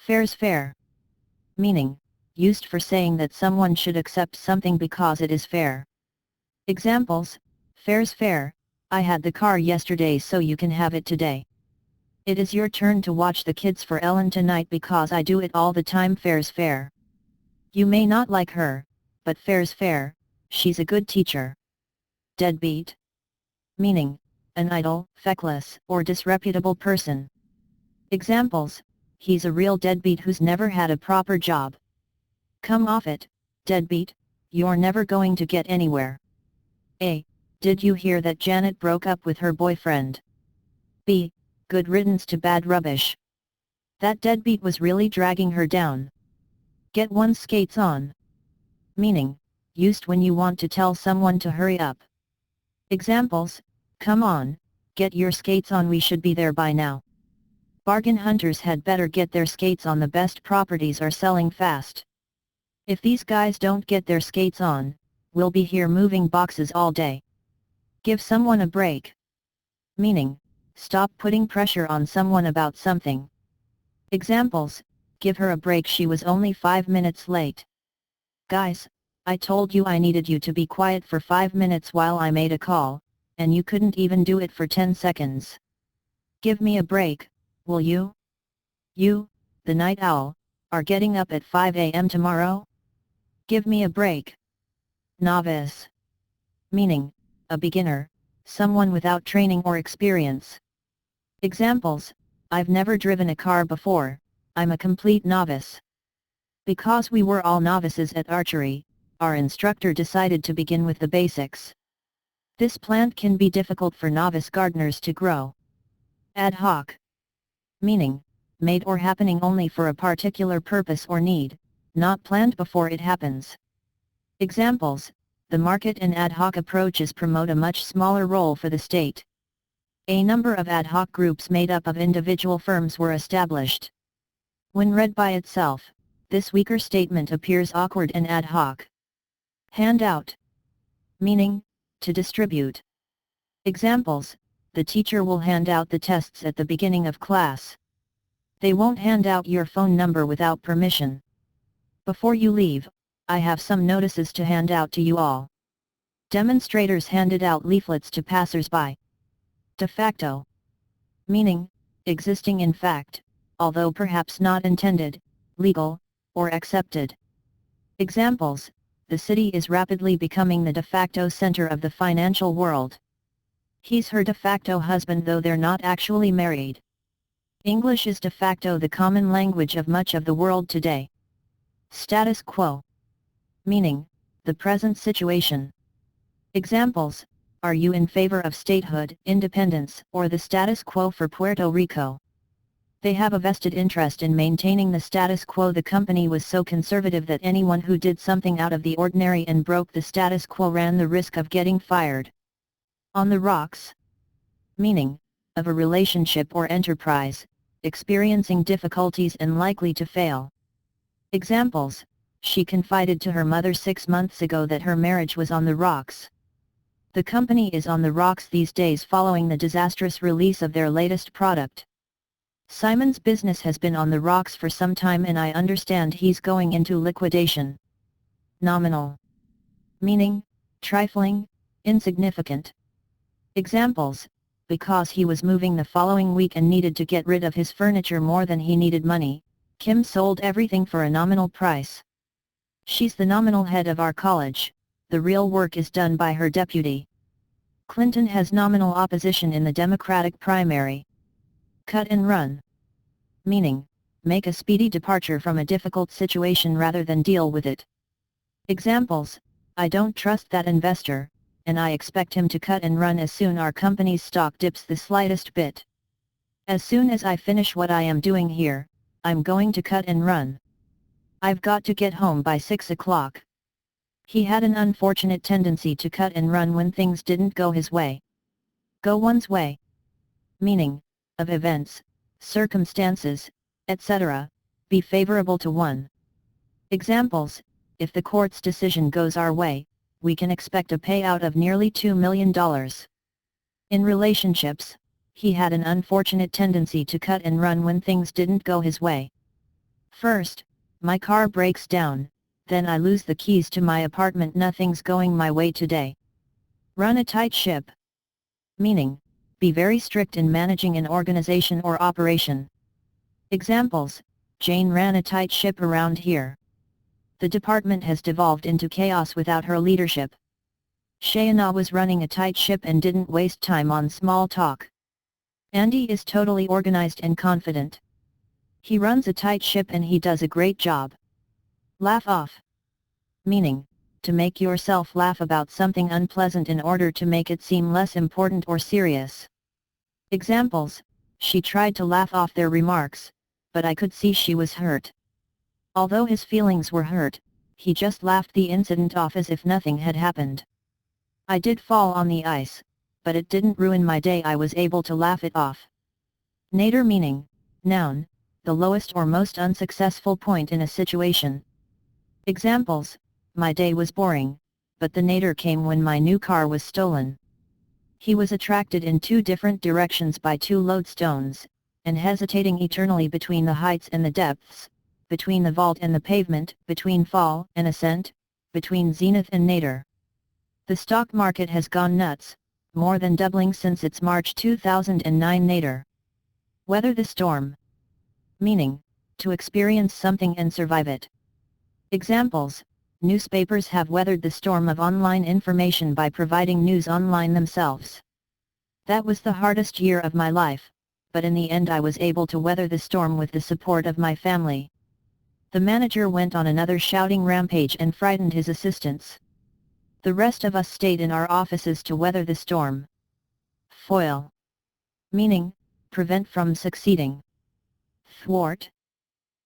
Fair's fair. Meaning, used for saying that someone should accept something because it is fair. Examples: fair's fair, I had the car yesterday so you can have it today. It is your turn to watch the kids for Ellen tonight because I do it all the time. Fair's fair. You may not like her, but fair's fair, she's a good teacher. Deadbeat. Meaning, an idle, feckless, or disreputable person. Examples: he's a real deadbeat who's never had a proper job. Come off it, deadbeat, you're never going to get anywhere. A. Did you hear that Janet broke up with her boyfriend? B. Good riddance to bad rubbish. That deadbeat was really dragging her down. Get one's skates on. Meaning, used when you want to tell someone to hurry up. Examples: come on, get your skates on, we should be there by now. Bargain hunters had better get their skates on, the best properties are selling fast. If these guys don't get their skates on, we'll be here moving boxes all day. Give someone a break. Meaning, stop putting pressure on someone about something. Examples: give her a break, she was only 5 minutes late. Guys, I told you I needed you to be quiet for 5 minutes while I made a call, and you couldn't even do it for 10 seconds. Give me a break, will you? You, the night owl, are getting up at 5 a.m. tomorrow? Give me a break. Novice. Meaning, a beginner, someone without training or experience. Examples: I've never driven a car before, I'm a complete novice. Because we were all novices at archery, our instructor decided to begin with the basics. This plant can be difficult for novice gardeners to grow. Ad hoc. Meaning, made or happening only for a particular purpose or need, not planned before it happens. Examples: the market and ad hoc approaches promote a much smaller role for the state. A number of ad hoc groups made up of individual firms were established. When read by itself, this weaker statement appears awkward and ad hoc. Handout. Meaning, to distribute. Examples: the teacher will hand out the tests at the beginning of class. They won't hand out your phone number without permission. Before you leave, I have some notices to hand out to you all. Demonstrators handed out leaflets to passers-by. De facto. Meaning, existing in fact, although perhaps not intended, legal, or accepted. Examples: the city is rapidly becoming the de facto center of the financial world. He's her de facto husband though they're not actually married. English is de facto the common language of much of the world today. Status quo. Meaning, the present situation. Examples: are you in favor of statehood, independence, or the status quo for Puerto Rico? They have a vested interest in maintaining the status quo. The company was so conservative that anyone who did something out of the ordinary and broke the status quo ran the risk of getting fired. On the rocks. Meaning, of a relationship or enterprise, experiencing difficulties and likely to fail. Examples: she confided to her mother 6 months ago that her marriage was on the rocks. The company is on the rocks these days following the disastrous release of their latest product. Simon's business has been on the rocks for some time and I understand he's going into liquidation. Nominal. Meaning, trifling, insignificant. Examples: because he was moving the following week and needed to get rid of his furniture more than he needed money, Kim sold everything for a nominal price. She's the nominal head of our college, the real work is done by her deputy. Clinton has nominal opposition in the Democratic primary. Cut and run. Meaning, make a speedy departure from a difficult situation rather than deal with it. Examples: I don't trust that investor, and I expect him to cut and run as soon our company's stock dips the slightest bit. As soon as I finish what I am doing here, I'm going to cut and run. I've got to get home by 6 o'clock. He had an unfortunate tendency to cut and run when things didn't go his way. Go one's way. Meaning, of events, circumstances, etc., be favorable to one. Examples: if the court's decision goes our way, we can expect a payout of nearly $2 million. In relationships, he had an unfortunate tendency to cut and run when things didn't go his way. First, my car breaks down, then I lose the keys to my apartment. Nothing's going my way today. Run a tight ship. Meaning, be very strict in managing an organization or operation. Examples, Jane ran a tight ship around here. The department has devolved into chaos without her leadership. Shayna was running a tight ship and didn't waste time on small talk. Andy is totally organized and confident. He runs a tight ship and he does a great job. Laugh off. Meaning, to make yourself laugh about something unpleasant in order to make it seem less important or serious. Examples, she tried to laugh off their remarks, but I could see she was hurt. Although his feelings were hurt, he just laughed the incident off as if nothing had happened. I did fall on the ice, but it didn't ruin my day. I was able to laugh it off. Nadir meaning, noun, the lowest or most unsuccessful point in a situation. Examples, my day was boring, but the nadir came when my new car was stolen. He was attracted in two different directions by two lodestones, and hesitating eternally between the heights and the depths, between the vault and the pavement, between fall and ascent, between zenith and nadir. The stock market has gone nuts, more than doubling since its March 2009 nadir. Weather the storm. Meaning, to experience something and survive it. Examples, newspapers have weathered the storm of online information by providing news online themselves. That was the hardest year of my life, but in the end I was able to weather the storm with the support of my family. The manager went on another shouting rampage and frightened his assistants. The rest of us stayed in our offices to weather the storm. Foil. Meaning, prevent from succeeding. Thwart.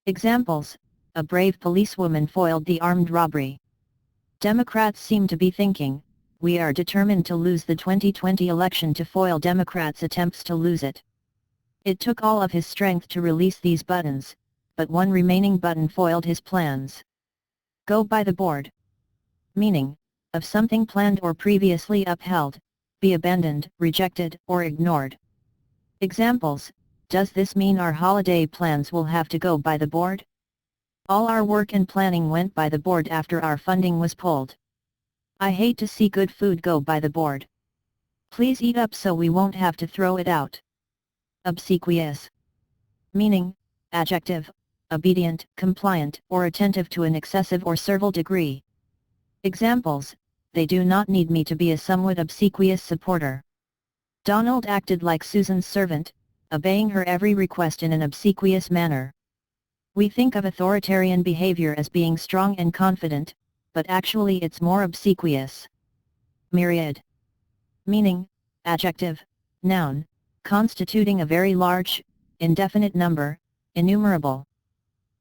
Examples, a brave policewoman foiled the armed robbery. Democrats seem to be thinking, we are determined to lose the 2020 election to foil Democrats' attempts to lose it. It took all of his strength to release these buttons, but one remaining button foiled his plans. Go by the board. Meaning, of something planned or previously upheld, be abandoned, rejected, or ignored. Examples, does this mean our holiday plans will have to go by the board? All our work and planning went by the board after our funding was pulled. I hate to see good food go by the board. Please eat up so we won't have to throw it out. Obsequious. Meaning, adjective, obedient, compliant, or attentive to an excessive or servile degree. Examples, they do not need me to be a somewhat obsequious supporter. Donald acted like Susan's servant, obeying her every request in an obsequious manner. We think of authoritarian behavior as being strong and confident, but actually it's more obsequious. Myriad. Meaning, adjective, noun, constituting a very large, indefinite number, innumerable.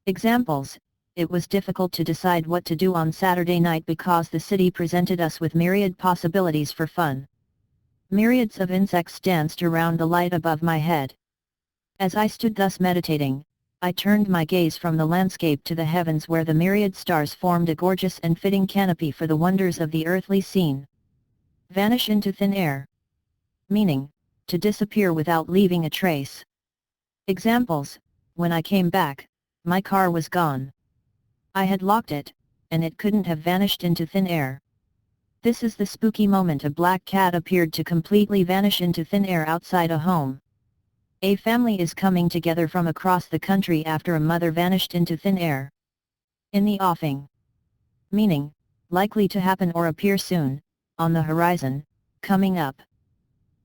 Examples, it was difficult to decide what to do on Saturday night because the city presented us with myriad possibilities for fun. Myriads of insects danced around the light above my head. As I stood thus meditating, I turned my gaze from the landscape to the heavens where the myriad stars formed a gorgeous and fitting canopy for the wonders of the earthly scene. Vanish into thin air. Meaning, to disappear without leaving a trace. Examples, when I came back, my car was gone. I had locked it, and it couldn't have vanished into thin air. This is the spooky moment a black cat appeared to completely vanish into thin air outside a home. A family is coming together from across the country after a mother vanished into thin air. In the offing. Meaning, likely to happen or appear soon, on the horizon, coming up.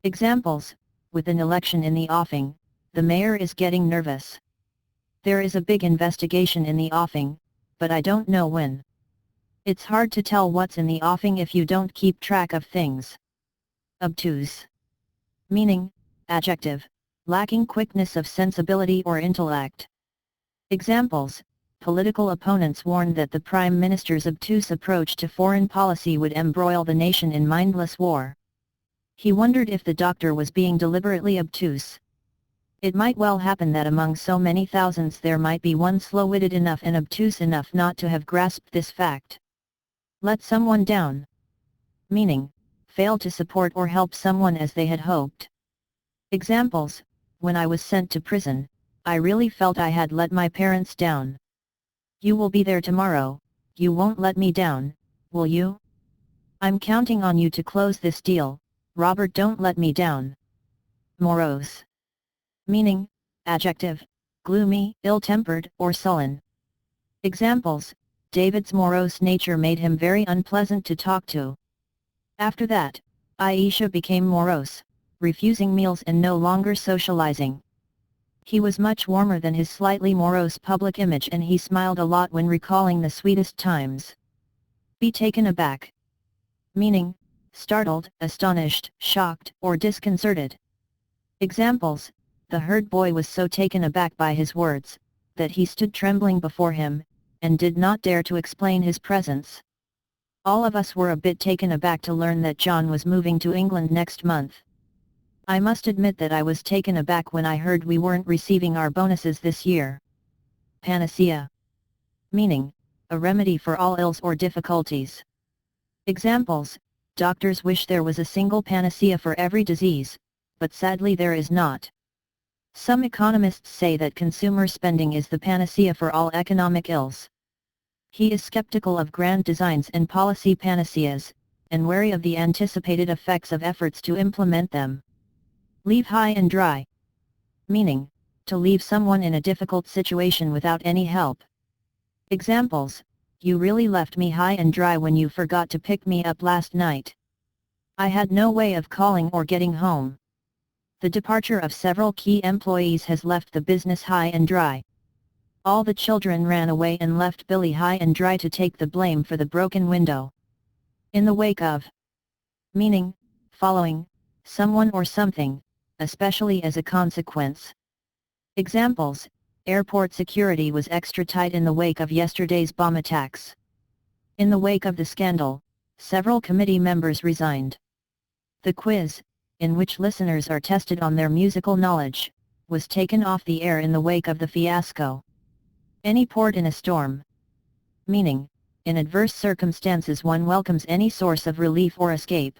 Examples, with an election in the offing, the mayor is getting nervous. There is a big investigation in the offing, but I don't know when. It's hard to tell what's in the offing if you don't keep track of things. Obtuse. Meaning, adjective, lacking quickness of sensibility or intellect. Examples, political opponents warned that the Prime Minister's obtuse approach to foreign policy would embroil the nation in mindless war. He wondered if the doctor was being deliberately obtuse. It might well happen that among so many thousands there might be one slow-witted enough and obtuse enough not to have grasped this fact. Let someone down. Meaning, fail to support or help someone as they had hoped. Examples, when I was sent to prison, I really felt I had let my parents down. You will be there tomorrow, you won't let me down, will you? I'm counting on you to close this deal, Robert, don't let me down. Morose. Meaning, adjective, gloomy, ill-tempered, or sullen. Examples, David's morose nature made him very unpleasant to talk to. After that, Aisha became morose, refusing meals and no longer socializing. He was much warmer than his slightly morose public image, and he smiled a lot when recalling the sweetest times. Be taken aback. Meaning, startled, astonished, shocked, or disconcerted. Examples, the herd boy was so taken aback by his words, that he stood trembling before him, and did not dare to explain his presence. All of us were a bit taken aback to learn that John was moving to England next month. I must admit that I was taken aback when I heard we weren't receiving our bonuses this year. Panacea. Meaning, a remedy for all ills or difficulties. Examples, doctors wish there was a single panacea for every disease, but sadly there is not. Some economists say that consumer spending is the panacea for all economic ills. He is skeptical of grand designs and policy panaceas, and wary of the anticipated effects of efforts to implement them. Leave high and dry. Meaning, to leave someone in a difficult situation without any help. Examples, you really left me high and dry when you forgot to pick me up last night. I had no way of calling or getting home. The departure of several key employees has left the business high and dry. All the children ran away and left Billy high and dry to take the blame for the broken window. In the wake of. Meaning, following, someone or something, especially as a consequence. Examples, airport security was extra tight in the wake of yesterday's bomb attacks. In the wake of the scandal, several committee members resigned. The quiz, in which listeners are tested on their musical knowledge, was taken off the air in the wake of the fiasco. Any port in a storm. Meaning, in adverse circumstances one welcomes any source of relief or escape.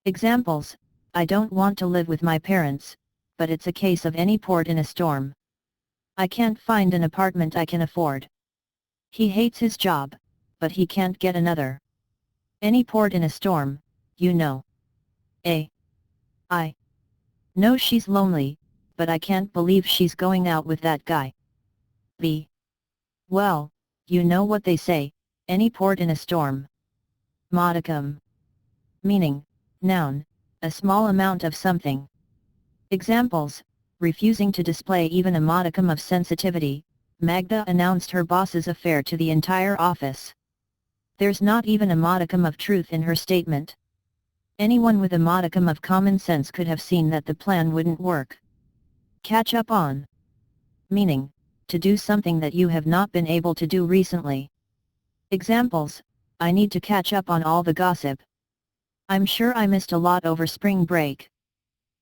Examples, I don't want to live with my parents, but it's a case of any port in a storm. I can't find an apartment I can afford. He hates his job, but he can't get another. Any port in a storm, you know. I know she's lonely, but I can't believe she's going out with that guy. B. Well, you know what they say, any port in a storm. Modicum. Meaning, noun, a small amount of something. Examples, refusing to display even a modicum of sensitivity, Magda announced her boss's affair to the entire office. There's not even a modicum of truth in her statement. Anyone with a modicum of common sense could have seen that the plan wouldn't work. Catch up on. Meaning, to do something that you have not been able to do recently. Examples, I need to catch up on all the gossip. I'm sure I missed a lot over spring break.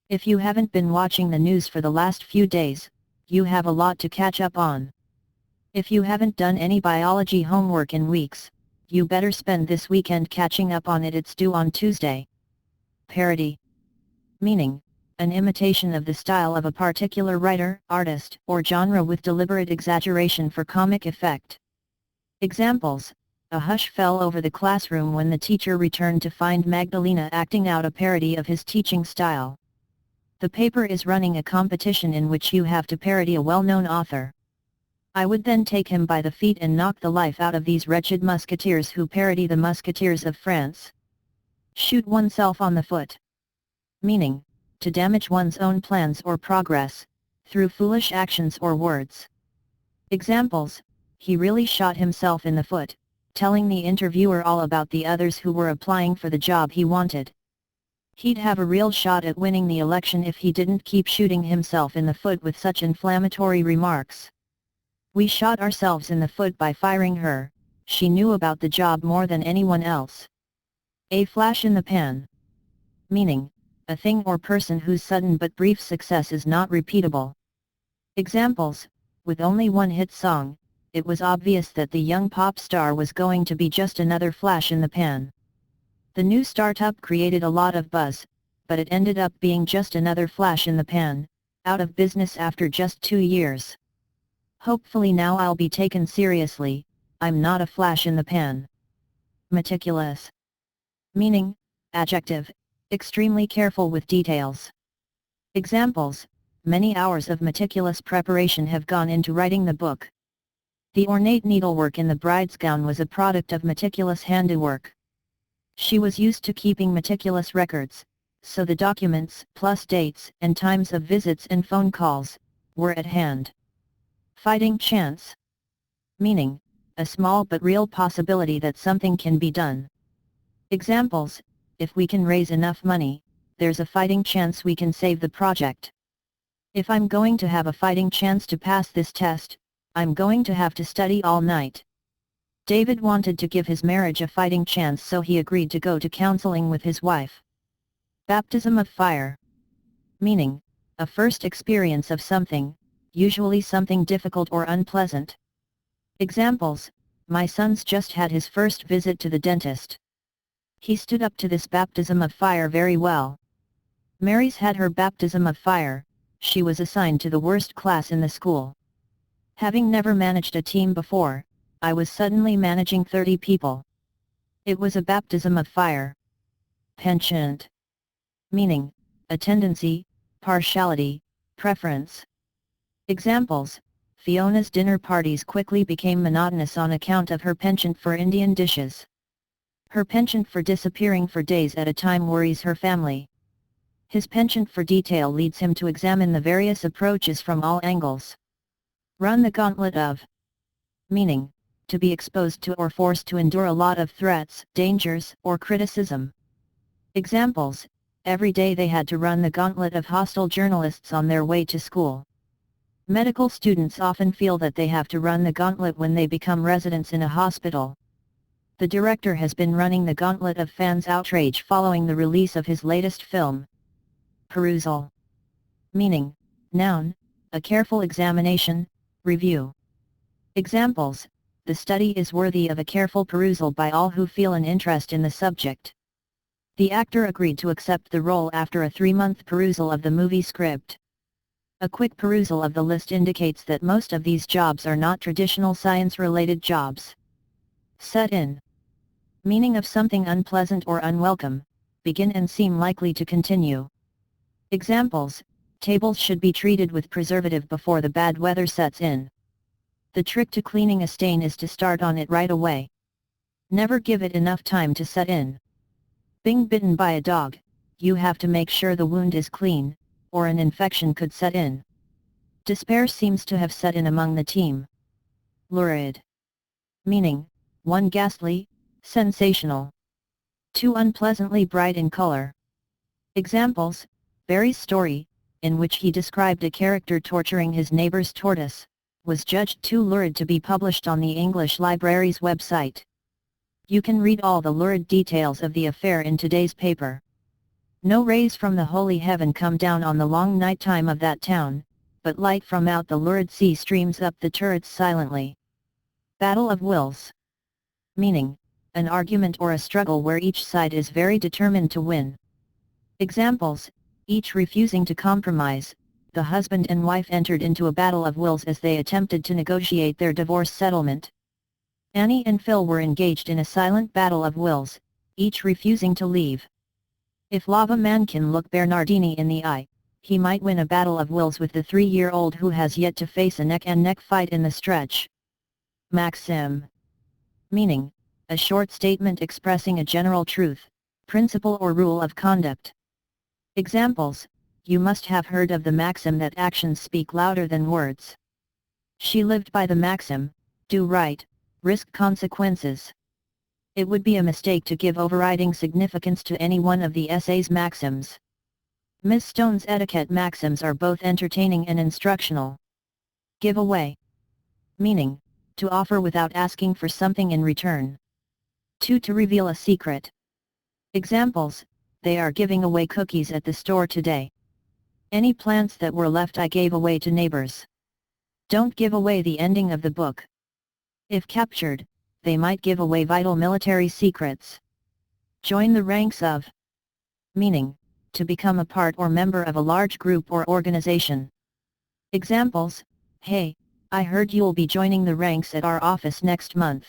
If you haven't been watching the news for the last few days, you have a lot to catch up on. If you haven't done any biology homework in weeks, you better spend this weekend catching up on it, it's due on Tuesday. Parody. Meaning, an imitation of the style of a particular writer, artist, or genre with deliberate exaggeration for comic effect. Examples, a hush fell over the classroom when the teacher returned to find Magdalena acting out a parody of his teaching style. The paper is running a competition in which you have to parody a well-known author. I would then take him by the feet and knock the life out of these wretched musketeers who parody the musketeers of France. Shoot oneself on the foot. Meaning, to damage one's own plans or progress, through foolish actions or words. Examples, he really shot himself in the foot, telling the interviewer all about the others who were applying for the job he wanted. He'd have a real shot at winning the election if he didn't keep shooting himself in the foot with such inflammatory remarks. We shot ourselves in the foot by firing her, she knew about the job more than anyone else. A flash in the pan. Meaning, a thing or person whose sudden but brief success is not repeatable. Examples, with only one hit song, it was obvious that the young pop star was going to be just another flash in the pan. The new startup created a lot of buzz, but it ended up being just another flash in the pan, out of business after just 2 years. Hopefully now I'll be taken seriously, I'm not a flash in the pan. Meticulous. Meaning, adjective, extremely careful with details. Examples, many hours of meticulous preparation have gone into writing the book. The ornate needlework in the bride's gown was a product of meticulous handiwork. She was used to keeping meticulous records, so the documents, plus dates and times of visits and phone calls, were at hand. Fighting chance. Meaning, a small but real possibility that something can be done. Examples, if we can raise enough money, there's a fighting chance we can save the project. If I'm going to have a fighting chance to pass this test, I'm going to have to study all night. David wanted to give his marriage a fighting chance, so he agreed to go to counseling with his wife. Baptism of fire. Meaning, a first experience of something, usually something difficult or unpleasant. Examples, my son's just had his first visit to the dentist. He stood up to this baptism of fire very well. Mary's had her baptism of fire, she was assigned to the worst class in the school. Having never managed a team before, I was suddenly managing 30 people. It was a baptism of fire. Penchant. Meaning, a tendency, partiality, preference. Examples, Fiona's dinner parties quickly became monotonous on account of her penchant for Indian dishes. Her penchant for disappearing for days at a time worries her family. His penchant for detail leads him to examine the various approaches from all angles. Run the gauntlet of. Meaning, to be exposed to or forced to endure a lot of threats, dangers, or criticism. Examples, every day they had to run the gauntlet of hostile journalists on their way to school. Medical students often feel that they have to run the gauntlet when they become residents in a hospital. The director has been running the gauntlet of fans' outrage following the release of his latest film. Perusal. Meaning, noun, a careful examination, review. Examples, the study is worthy of a careful perusal by all who feel an interest in the subject. The actor agreed to accept the role after a 3-month perusal of the movie script. A quick perusal of the list indicates that most of these jobs are not traditional science-related jobs. Set in. Meaning of something unpleasant or unwelcome, begin and seem likely to continue. Examples, tables should be treated with preservative before the bad weather sets in. The trick to cleaning a stain is to start on it right away. Never give it enough time to set in. Being bitten by a dog, you have to make sure the wound is clean, or an infection could set in. Despair seems to have set in among the team. Lurid. Meaning, one ghastly, sensational. Too unpleasantly bright in color. Examples, Barry's story, in which he described a character torturing his neighbor's tortoise, was judged too lurid to be published on the English Library's website. You can read all the lurid details of the affair in today's paper. No rays from the holy heaven come down on the long night time of that town, but light from out the lurid sea streams up the turrets silently. Battle of wills. Meaning, an argument or a struggle where each side is very determined to win. Examples, each refusing to compromise, the husband and wife entered into a battle of wills as they attempted to negotiate their divorce settlement. Annie and Phil were engaged in a silent battle of wills, each refusing to leave. If Lava Man can look Bernardini in the eye, he might win a battle of wills with the 3-year-old who has yet to face a neck-and-neck fight in the stretch. Maxim. Meaning, a short statement expressing a general truth, principle or rule of conduct. Examples, you must have heard of the maxim that actions speak louder than words. She lived by the maxim, do right, risk consequences. It would be a mistake to give overriding significance to any one of the essay's maxims. Ms. Stone's etiquette maxims are both entertaining and instructional. Give away. Meaning, to offer without asking for something in return. To reveal a secret. Examples, they are giving away cookies at the store today. Any plants that were left I gave away to neighbors. Don't give away the ending of the book. If captured, they might give away vital military secrets. Join the ranks of. Meaning, to become a part or member of a large group or organization. Examples, hey, I heard you'll be joining the ranks at our office next month.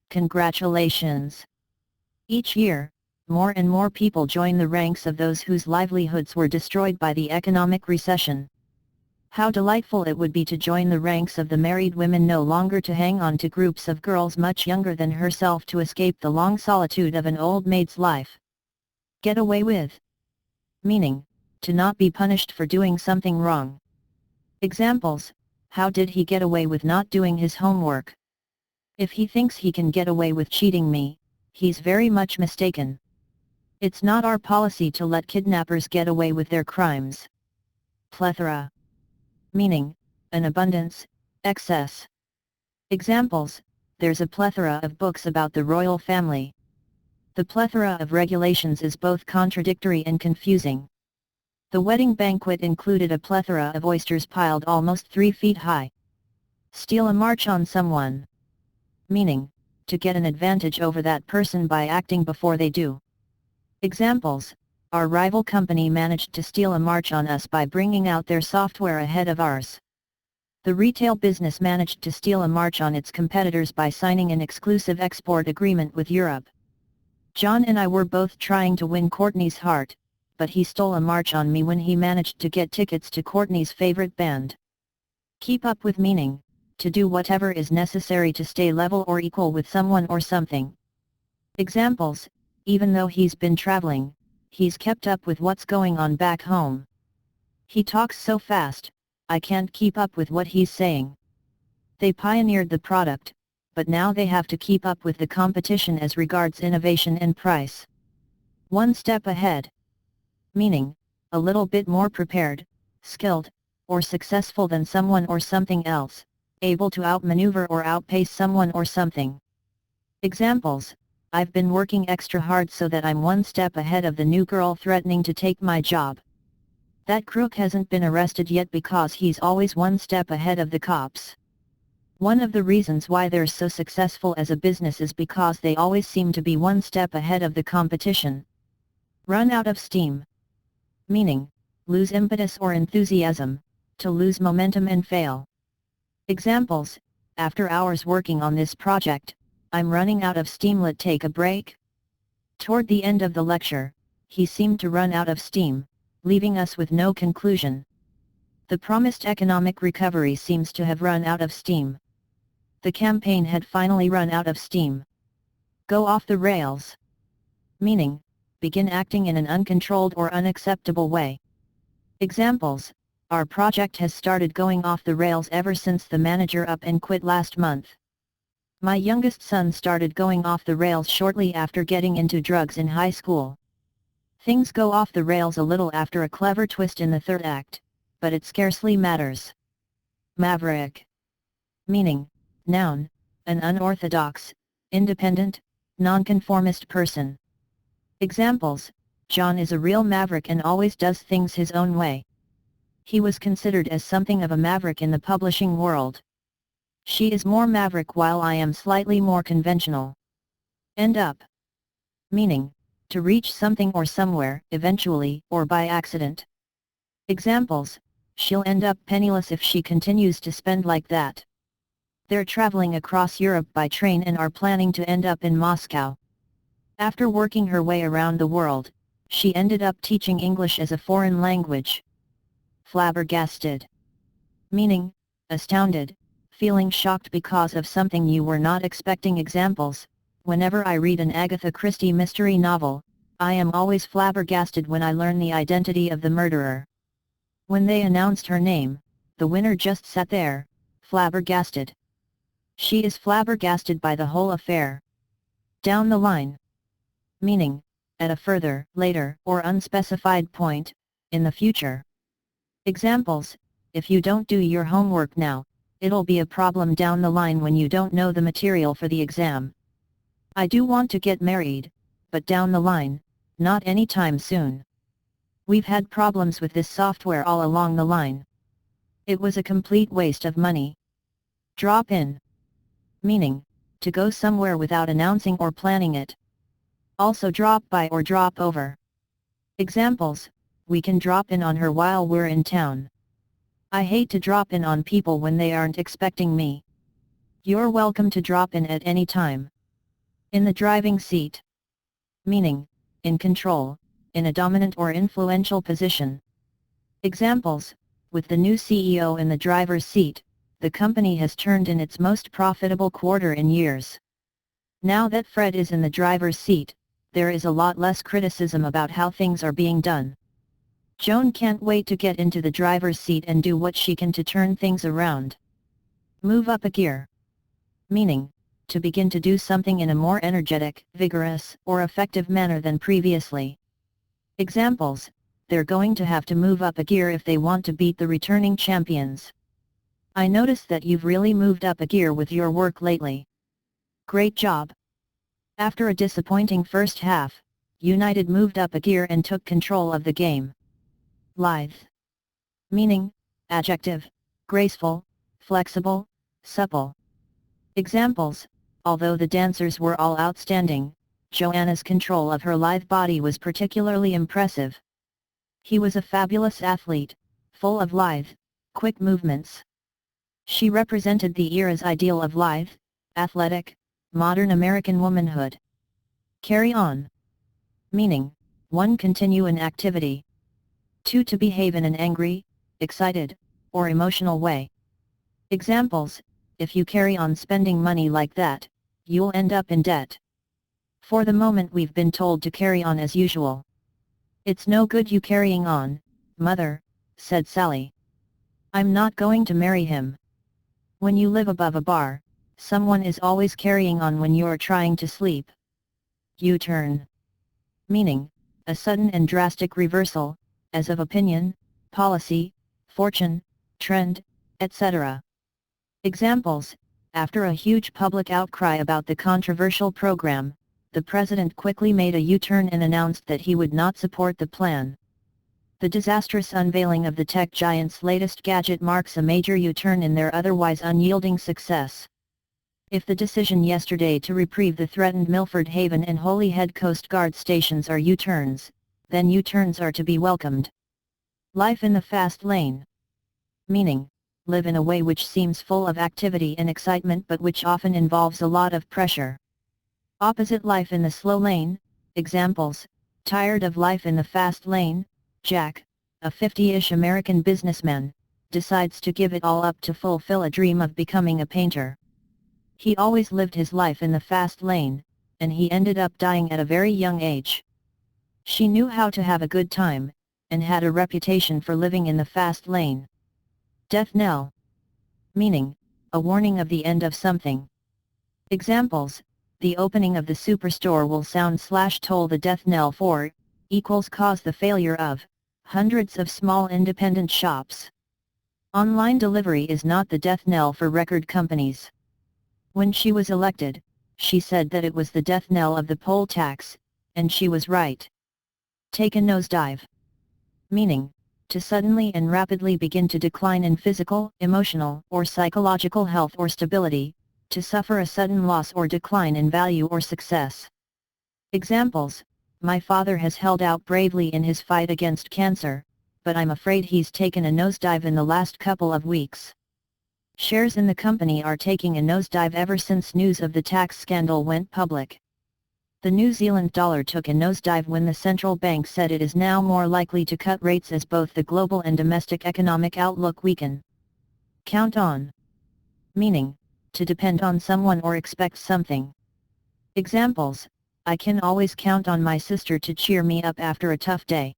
Congratulations. Each year, more and more people join the ranks of those whose livelihoods were destroyed by the economic recession. How delightful it would be to join the ranks of the married women, no longer to hang on to groups of girls much younger than herself to escape the long solitude of an old maid's life. Get away with. Meaning, to not be punished for doing something wrong. Examples: how did he get away with not doing his homework? If he thinks he can get away with cheating me, he's very much mistaken. It's not our policy to let kidnappers get away with their crimes. Plethora. Meaning, an abundance, excess. Examples: there's a plethora of books about the royal family. The plethora of regulations is both contradictory and confusing. The wedding banquet included a plethora of oysters piled almost 3 feet high. Steal a march on someone. Meaning, to get an advantage over that person by acting before they do. Examples: our rival company managed to steal a march on us by bringing out their software ahead of ours. The retail business managed to steal a march on its competitors by signing an exclusive export agreement with Europe. John and I were both trying to win Courtney's heart, but he stole a march on me when he managed to get tickets to Courtney's favorite band. Keep up with. Meaning, to do whatever is necessary to stay level or equal with someone or something. Examples: even though he's been traveling, he's kept up with what's going on back home. He talks so fast, I can't keep up with what he's saying. They pioneered the product, but now they have to keep up with the competition as regards innovation and price. One step ahead. Meaning, a little bit more prepared, skilled, or successful than someone or something else, able to outmaneuver or outpace someone or something. Examples: I've been working extra hard so that I'm one step ahead of the new girl threatening to take my job. That crook hasn't been arrested yet because he's always one step ahead of the cops. One of the reasons why they're so successful as a business is because they always seem to be one step ahead of the competition. Run out of steam. Meaning, lose impetus or enthusiasm, to lose momentum and fail. Examples: after hours working on this project, I'm running out of steam, let's take a break. Toward the end of the lecture, he seemed to run out of steam, leaving us with no conclusion. The promised economic recovery seems to have run out of steam. The campaign had finally run out of steam. Go off the rails. Meaning, begin acting in an uncontrolled or unacceptable way. Examples: our project has started going off the rails ever since the manager up and quit last month. My youngest son started going off the rails shortly after getting into drugs in high school. Things go off the rails a little after a clever twist in the third act, but it scarcely matters. Maverick. Meaning, noun, an unorthodox, independent, nonconformist person. Examples: John is a real maverick and always does things his own way. He was considered as something of a maverick in the publishing world. She is more maverick while I am slightly more conventional. End up. Meaning, to reach something or somewhere, eventually, or by accident. Examples: she'll end up penniless if she continues to spend like that. They're traveling across Europe by train and are planning to end up in Moscow. After working her way around the world, she ended up teaching English as a foreign language. Flabbergasted. Meaning, astounded, feeling shocked because of something you were not expecting. Examples: whenever I read an Agatha Christie mystery novel, I am always flabbergasted when I learn the identity of the murderer. When they announced her name, the winner just sat there, flabbergasted. She is flabbergasted by the whole affair. Down the line. Meaning, at a further, later, or unspecified point, in the future. Examples: if you don't do your homework now, it'll be a problem down the line when you don't know the material for the exam. I do want to get married, but down the line, not anytime soon. We've had problems with this software all along the line. It was a complete waste of money. Drop in. Meaning, to go somewhere without announcing or planning it. Also drop by or drop over. Examples: we can drop in on her while we're in town. I hate to drop in on people when they aren't expecting me. You're welcome to drop in at any time. In the driving seat. Meaning, in control, in a dominant or influential position. Examples, with the new CEO in the driver's seat, the company has turned in its most profitable quarter in years. Now that Fred is in the driver's seat, there is a lot less criticism about how things are being done. Joan can't wait to get into the driver's seat and do what she can to turn things around. Move up a gear. Meaning, to begin to do something in a more energetic, vigorous, or effective manner than previously. Examples, they're going to have to move up a gear if they want to beat the returning champions. I noticed that you've really moved up a gear with your work lately. Great job. After a disappointing first half, United moved up a gear and took control of the game. Lithe. Meaning, adjective, graceful, flexible, supple. Examples, although the dancers were all outstanding, Joanna's control of her lithe body was particularly impressive. He was a fabulous athlete, full of lithe, quick movements. She represented the era's ideal of lithe, athletic, modern American womanhood. Carry on. Meaning, 1. Continue an activity. 2. To behave in an angry, excited, or emotional way. Examples, if you carry on spending money like that, you'll end up in debt. For the moment we've been told to carry on as usual. It's no good you carrying on, mother, said Sally. I'm not going to marry him. When you live above a bar, someone is always carrying on when you're trying to sleep. U-turn. Meaning, a sudden and drastic reversal, as of opinion, policy, fortune, trend, etc. Examples, after a huge public outcry about the controversial program, the president quickly made a U-turn and announced that he would not support the plan. The disastrous unveiling of the tech giant's latest gadget marks a major U-turn in their otherwise unyielding success. If the decision yesterday to reprieve the threatened Milford Haven and Holyhead Coast Guard stations are U-turns, then U-turns are to be welcomed. Life in the fast lane. Meaning, live in a way which seems full of activity and excitement but which often involves a lot of pressure. Opposite life in the slow lane. Examples, tired of life in the fast lane, Jack, a 50-ish American businessman, decides to give it all up to fulfill a dream of becoming a painter. He always lived his life in the fast lane, and he ended up dying at a very young age. She knew how to have a good time, and had a reputation for living in the fast lane. Death knell. Meaning, a warning of the end of something. Examples, the opening of the superstore will sound/toll the death knell for, equals cause the failure of, hundreds of small independent shops. Online delivery is not the death knell for record companies. When she was elected, she said that it was the death knell of the poll tax, and she was right. Take a nosedive. Meaning, to suddenly and rapidly begin to decline in physical, emotional, or psychological health or stability, to suffer a sudden loss or decline in value or success. Examples, my father has held out bravely in his fight against cancer, but I'm afraid he's taken a nosedive in the last couple of weeks. Shares in the company are taking a nosedive ever since news of the tax scandal went public. The New Zealand dollar took a nosedive when the central bank said it is now more likely to cut rates as both the global and domestic economic outlook weaken. Count on. Meaning, to depend on someone or expect something. Examples, I can always count on my sister to cheer me up after a tough day.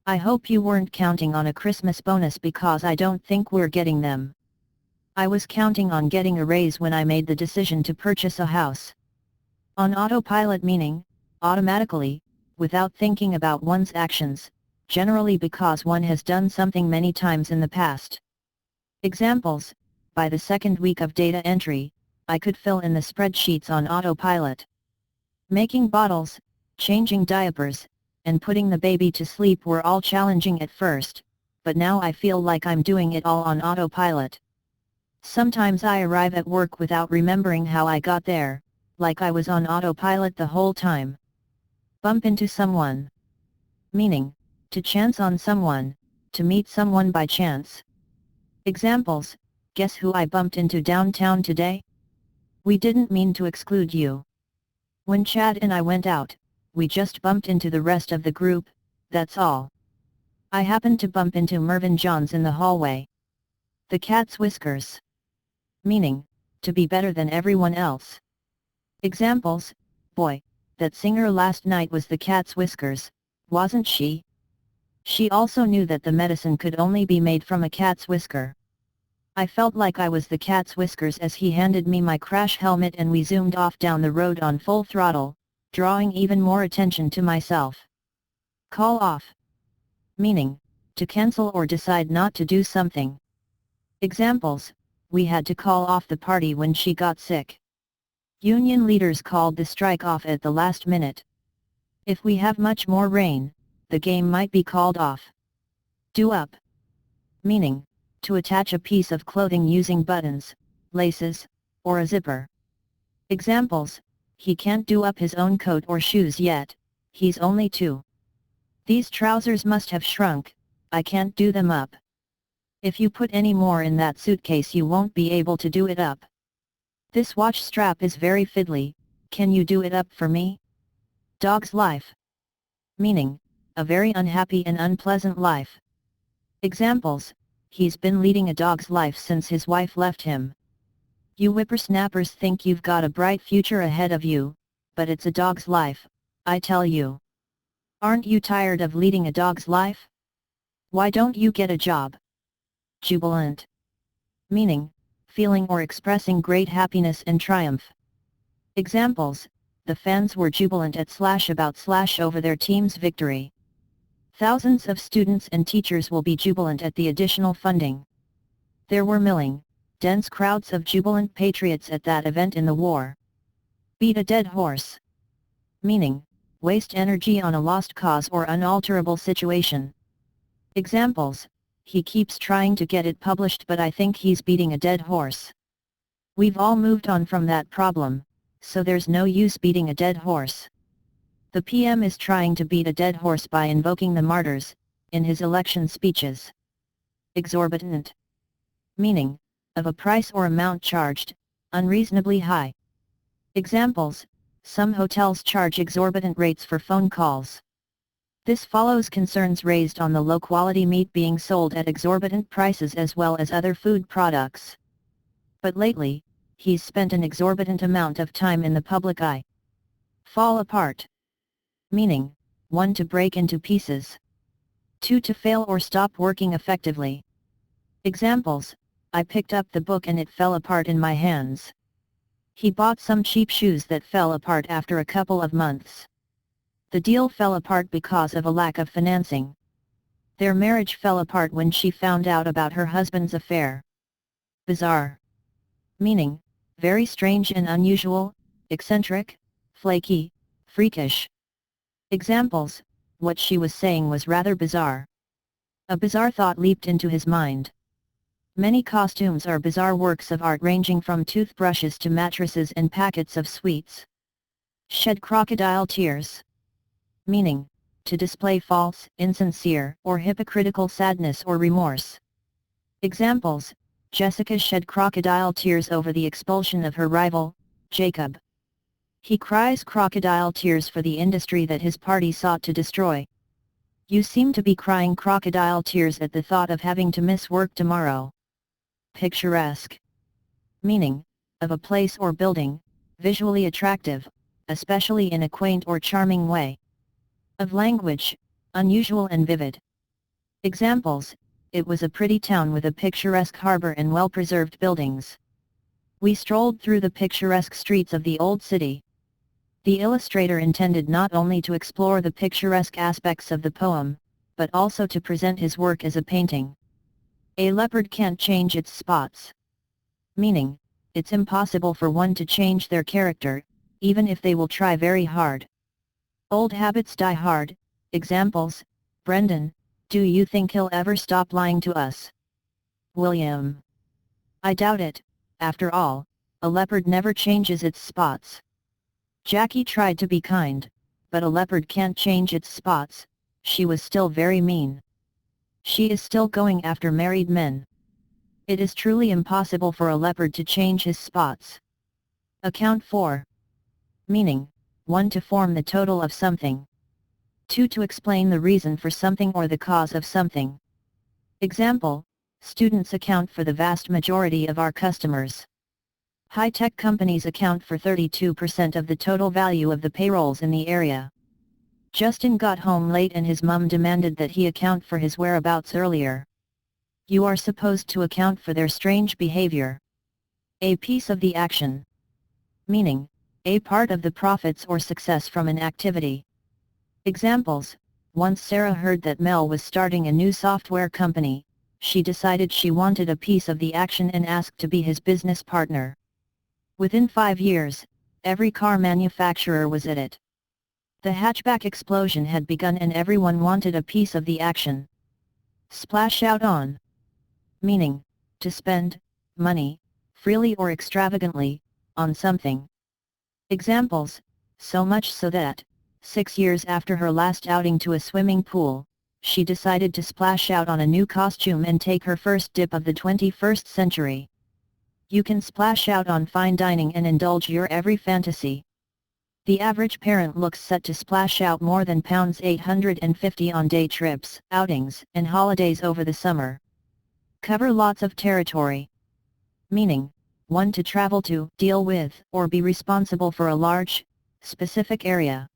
I hope you weren't counting on a Christmas bonus because I don't think we're getting them. I was counting on getting a raise when I made the decision to purchase a house. On autopilot meaning, automatically, without thinking about one's actions, generally because one has done something many times in the past. Examples, by the second week of data entry, I could fill in the spreadsheets on autopilot. Making bottles, changing diapers, and putting the baby to sleep were all challenging at first, but now I feel like I'm doing it all on autopilot. Sometimes I arrive at work without remembering how I got there, like I was on autopilot the whole time. Bump into someone. Meaning, to chance on someone, to meet someone by chance. Examples, guess who I bumped into downtown today? We didn't mean to exclude you. When Chad and I went out, we just bumped into the rest of the group, that's all. I happened to bump into Mervyn Johns in the hallway. The cat's whiskers. Meaning, to be better than everyone else. Examples, boy, that singer last night was the cat's whiskers, wasn't she? She also knew that the medicine could only be made from a cat's whisker. I felt like I was the cat's whiskers as he handed me my crash helmet and we zoomed off down the road on full throttle, drawing even more attention to myself. Call off. Meaning, to cancel or decide not to do something. Examples, we had to call off the party when she got sick. Union leaders called the strike off at the last minute. If we have much more rain, the game might be called off. Do up. Meaning, to attach a piece of clothing using buttons, laces, or a zipper. Examples, he can't do up his own coat or shoes yet, he's only 2. These trousers must have shrunk, I can't do them up. If you put any more in that suitcase you won't be able to do it up. This watch strap is very fiddly, can you do it up for me? Dog's life. Meaning, a very unhappy and unpleasant life. Examples, he's been leading a dog's life since his wife left him. You whippersnappers think you've got a bright future ahead of you, but it's a dog's life, I tell you. Aren't you tired of leading a dog's life? Why don't you get a job? Jubilant. Meaning, feeling or expressing great happiness and triumph. Examples, the fans were jubilant at /about/ over their team's victory. Thousands of students and teachers will be jubilant at the additional funding. There were milling, dense crowds of jubilant patriots at that event in the war. Beat a dead horse. Meaning, waste energy on a lost cause or unalterable situation. Examples, he keeps trying to get it published but I think he's beating a dead horse. We've all moved on from that problem, so there's no use beating a dead horse. The PM is trying to beat a dead horse by invoking the martyrs, in his election speeches. Exorbitant. Meaning, of a price or amount charged, unreasonably high. Examples, some hotels charge exorbitant rates for phone calls. This follows concerns raised on the low-quality meat being sold at exorbitant prices as well as other food products. But lately, he's spent an exorbitant amount of time in the public eye. Fall apart. Meaning, 1 to break into pieces. 2 to fail or stop working effectively. Examples, I picked up the book and it fell apart in my hands. He bought some cheap shoes that fell apart after a couple of months. The deal fell apart because of a lack of financing. Their marriage fell apart when she found out about her husband's affair. Bizarre. Meaning, very strange and unusual, eccentric, flaky, freakish. Examples, what she was saying was rather bizarre. A bizarre thought leaped into his mind. Many costumes are bizarre works of art ranging from toothbrushes to mattresses and packets of sweets. Shed crocodile tears. Meaning, to display false, insincere, or hypocritical sadness or remorse. Examples, Jessica shed crocodile tears over the expulsion of her rival, Jacob. He cries crocodile tears for the industry that his party sought to destroy. You seem to be crying crocodile tears at the thought of having to miss work tomorrow. Picturesque. Meaning, of a place or building, visually attractive, especially in a quaint or charming way. Of language, unusual and vivid. Examples, it was a pretty town with a picturesque harbor and well-preserved buildings. We strolled through the picturesque streets of the old city. The illustrator intended not only to explore the picturesque aspects of the poem, but also to present his work as a painting. A leopard can't change its spots. Meaning, it's impossible for one to change their character, even if they will try very hard. Old habits die hard. Examples, Brendan, do you think he'll ever stop lying to us? William. I doubt it, after all, a leopard never changes its spots. Jackie tried to be kind, but a leopard can't change its spots, she was still very mean. She is still going after married men. It is truly impossible for a leopard to change his spots. Account for. Meaning, 1. To form the total of something. 2. To explain the reason for something or the cause of something. Example, students account for the vast majority of our customers. High-tech companies account for 32% of the total value of the payrolls in the area. Justin got home late and his mum demanded that he account for his whereabouts earlier. You are supposed to account for their strange behavior. A piece of the action. Meaning, a part of the profits or success from an activity. Examples, once Sarah heard that Mel was starting a new software company, she decided she wanted a piece of the action and asked to be his business partner. Within 5 years, every car manufacturer was at it. The hatchback explosion had begun and everyone wanted a piece of the action. Splash out on. Meaning, to spend money, freely or extravagantly, on something. Examples, so much so that, 6 years after her last outing to a swimming pool, she decided to splash out on a new costume and take her first dip of the 21st century. You can splash out on fine dining and indulge your every fantasy. The average parent looks set to splash out more than £850 on day trips, outings, and holidays over the summer. Cover lots of territory. Meaning, 1. To travel to, deal with, or be responsible for a large, specific area.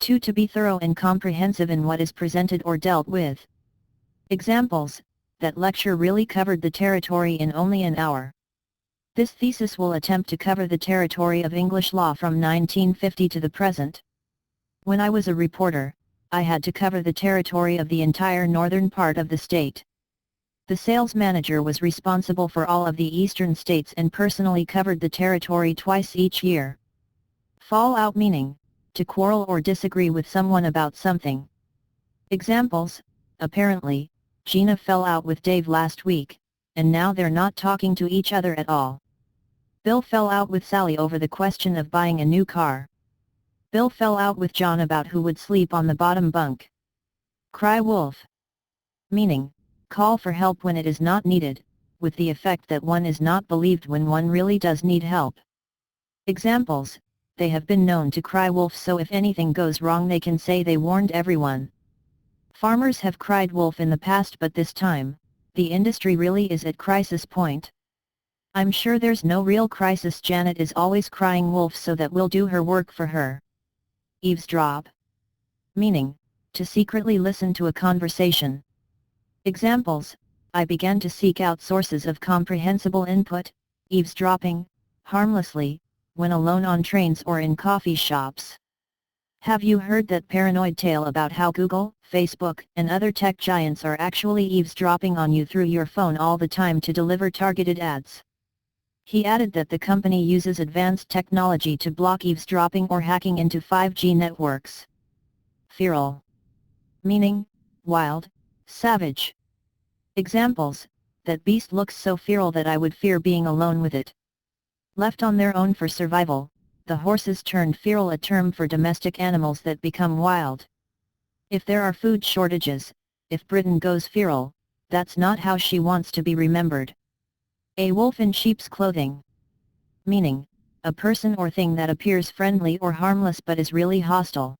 2. To be thorough and comprehensive in what is presented or dealt with. Examples, that lecture really covered the territory in only an hour. This thesis will attempt to cover the territory of English law from 1950 to the present. When I was a reporter, I had to cover the territory of the entire northern part of the state. The sales manager was responsible for all of the eastern states and personally covered the territory twice each year. Fall out meaning, to quarrel or disagree with someone about something. Examples, apparently, Gina fell out with Dave last week, and now they're not talking to each other at all. Bill fell out with Sally over the question of buying a new car. Bill fell out with John about who would sleep on the bottom bunk. Cry wolf. Meaning, call for help when it is not needed, with the effect that one is not believed when one really does need help. Examples, they have been known to cry wolf so if anything goes wrong they can say they warned everyone. Farmers have cried wolf in the past but this time, the industry really is at crisis point. I'm sure there's no real crisis. Janet is always crying wolf so that we'll do her work for her. Eavesdrop. Meaning, to secretly listen to a conversation. Examples, I began to seek out sources of comprehensible input, eavesdropping, harmlessly, when alone on trains or in coffee shops. Have you heard that paranoid tale about how Google, Facebook, and other tech giants are actually eavesdropping on you through your phone all the time to deliver targeted ads? He added that the company uses advanced technology to block eavesdropping or hacking into 5G networks. Feral. Meaning, wild, savage. Examples, that beast looks so feral that I would fear being alone with it. Left on their own for survival, the horses turned feral, a term for domestic animals that become wild. If there are food shortages, if Britain goes feral, that's not how she wants to be remembered. A wolf in sheep's clothing. Meaning, a person or thing that appears friendly or harmless but is really hostile.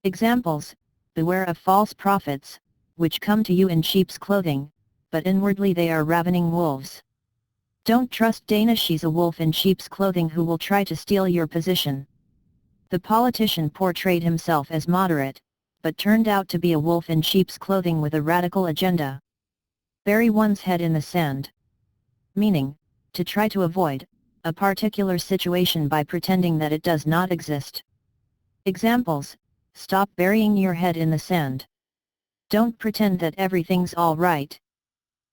Examples, beware of false prophets, which come to you in sheep's clothing, but inwardly they are ravening wolves. Don't trust Dana, she's a wolf in sheep's clothing who will try to steal your position. The politician portrayed himself as moderate, but turned out to be a wolf in sheep's clothing with a radical agenda. Bury one's head in the sand. Meaning, to try to avoid a particular situation by pretending that it does not exist. Examples, stop burying your head in the sand. Don't pretend that everything's all right.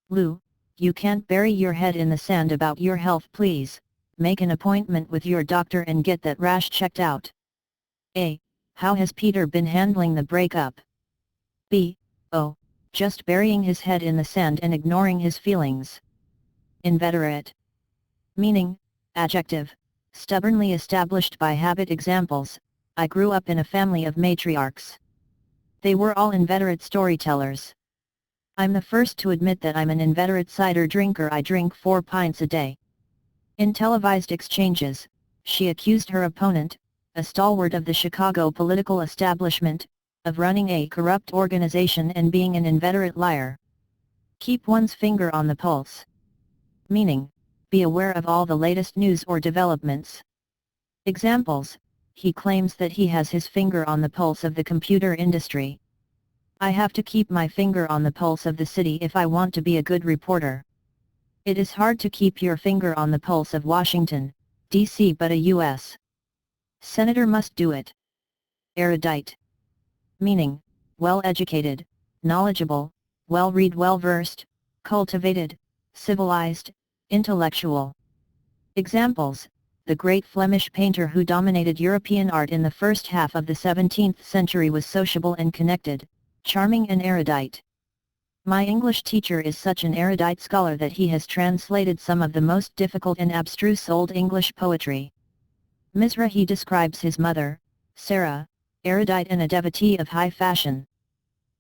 Lou, you can't bury your head in the sand about your health, please. Make an appointment with your doctor and get that rash checked out. A. How has Peter been handling the breakup? B. Oh, just burying his head in the sand and ignoring his feelings. Inveterate. Meaning, adjective, stubbornly established by habit. Examples, I grew up in a family of matriarchs. They were all inveterate storytellers. I'm the first to admit that I'm an inveterate cider drinker. I drink 4 pints a day. In televised exchanges, she accused her opponent, a stalwart of the Chicago political establishment, of running a corrupt organization and being an inveterate liar. Keep one's finger on the pulse. Meaning, be aware of all the latest news or developments. Examples, he claims that he has his finger on the pulse of the computer industry. I have to keep my finger on the pulse of the city if I want to be a good reporter. It is hard to keep your finger on the pulse of Washington, D.C. but a U.S. senator must do it. Erudite. Meaning, well-educated, knowledgeable, well-read, well-versed, cultivated, civilized, intellectual. Examples, the great Flemish painter who dominated European art in the first half of the 17th century was sociable and connected, charming and erudite. My English teacher is such an erudite scholar that he has translated some of the most difficult and abstruse Old English poetry. Mizrahi describes his mother, Sarah, erudite and a devotee of high fashion.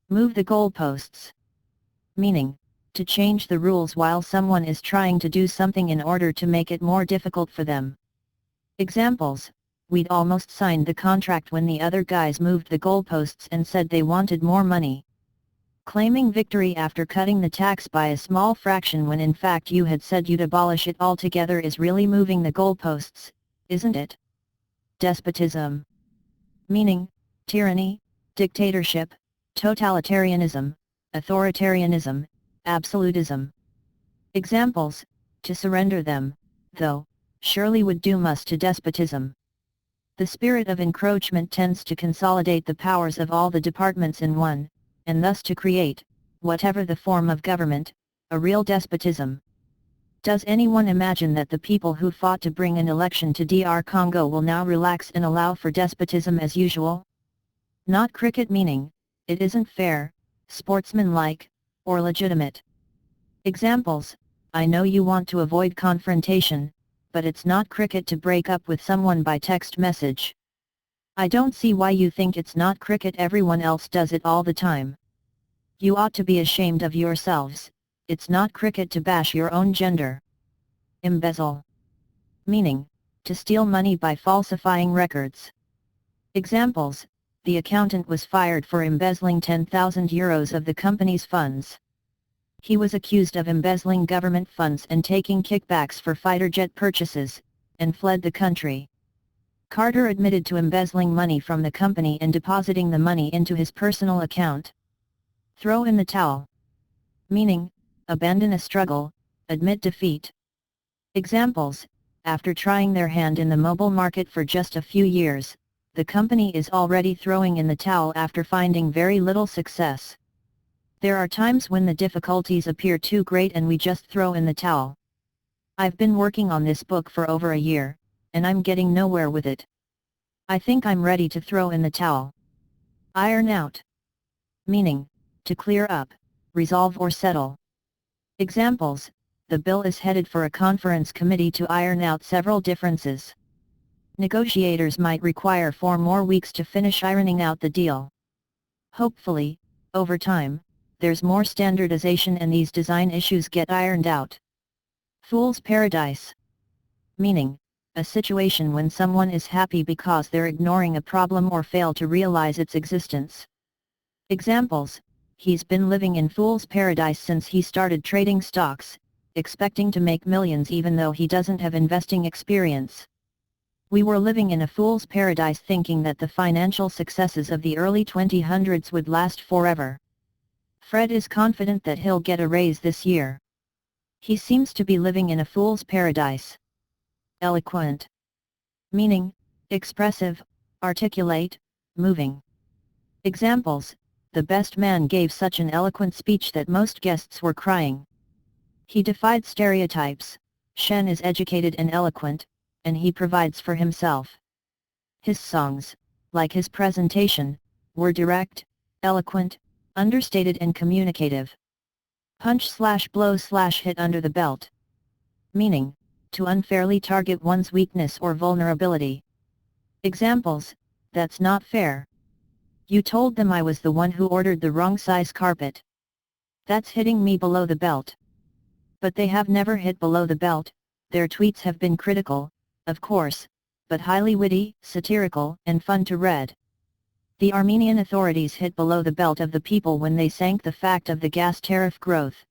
Move the goalposts. Meaning, to change the rules while someone is trying to do something in order to make it more difficult for them. Examples, we'd almost signed the contract when the other guys moved the goalposts and said they wanted more money. Claiming victory after cutting the tax by a small fraction when in fact you had said you'd abolish it altogether is really moving the goalposts, isn't it? Despotism. Meaning, tyranny, dictatorship, totalitarianism, authoritarianism, absolutism. Examples, to surrender them, though, surely would doom us to despotism. The spirit of encroachment tends to consolidate the powers of all the departments in one, and thus to create, whatever the form of government, a real despotism. Does anyone imagine that the people who fought to bring an election to DR Congo will now relax and allow for despotism as usual? Not cricket. Meaning, it isn't fair, sportsmanlike, or legitimate. Examples, I know you want to avoid confrontation, but it's not cricket to break up with someone by text message. I don't see why you think it's not cricket. Everyone else does it all the time. You ought to be ashamed of yourselves. It's not cricket to bash your own gender. Embezzle. Meaning, to steal money by falsifying records. Examples, the accountant was fired for embezzling 10,000 euros of the company's funds. He was accused of embezzling government funds and taking kickbacks for fighter jet purchases, and fled the country. Carter admitted to embezzling money from the company and depositing the money into his personal account. Throw in the towel. Meaning, abandon a struggle, admit defeat. Examples, after trying their hand in the mobile market for just a few years, the company is already throwing in the towel after finding very little success. There are times when the difficulties appear too great and we just throw in the towel. I've been working on this book for over a year, and I'm getting nowhere with it. I think I'm ready to throw in the towel. Iron out. Meaning, to clear up, resolve or settle. Examples, the bill is headed for a conference committee to iron out several differences. Negotiators might require 4 more weeks to finish ironing out the deal. Hopefully, over time, there's more standardization and these design issues get ironed out. Fool's paradise. Meaning, a situation when someone is happy because they're ignoring a problem or fail to realize its existence. Examples, he's been living in fool's paradise since he started trading stocks, expecting to make millions even though he doesn't have investing experience. We were living in a fool's paradise thinking that the financial successes of the early 2000s would last forever. Fred is confident that he'll get a raise this year. He seems to be living in a fool's paradise. Eloquent. Meaning, expressive, articulate, moving. Examples, the best man gave such an eloquent speech that most guests were crying. He defied stereotypes. Shen is educated and eloquent, and he provides for himself. His songs, like his presentation, were direct, eloquent, understated and communicative. Punch/blow/hit under the belt. Meaning, to unfairly target one's weakness or vulnerability. Examples, that's not fair. You told them I was the one who ordered the wrong size carpet. That's hitting me below the belt. But they have never hit below the belt. Their tweets have been critical, of course, but highly witty, satirical, and fun to read. The Armenian authorities hit below the belt of the people when they sank the fact of the gas tariff growth.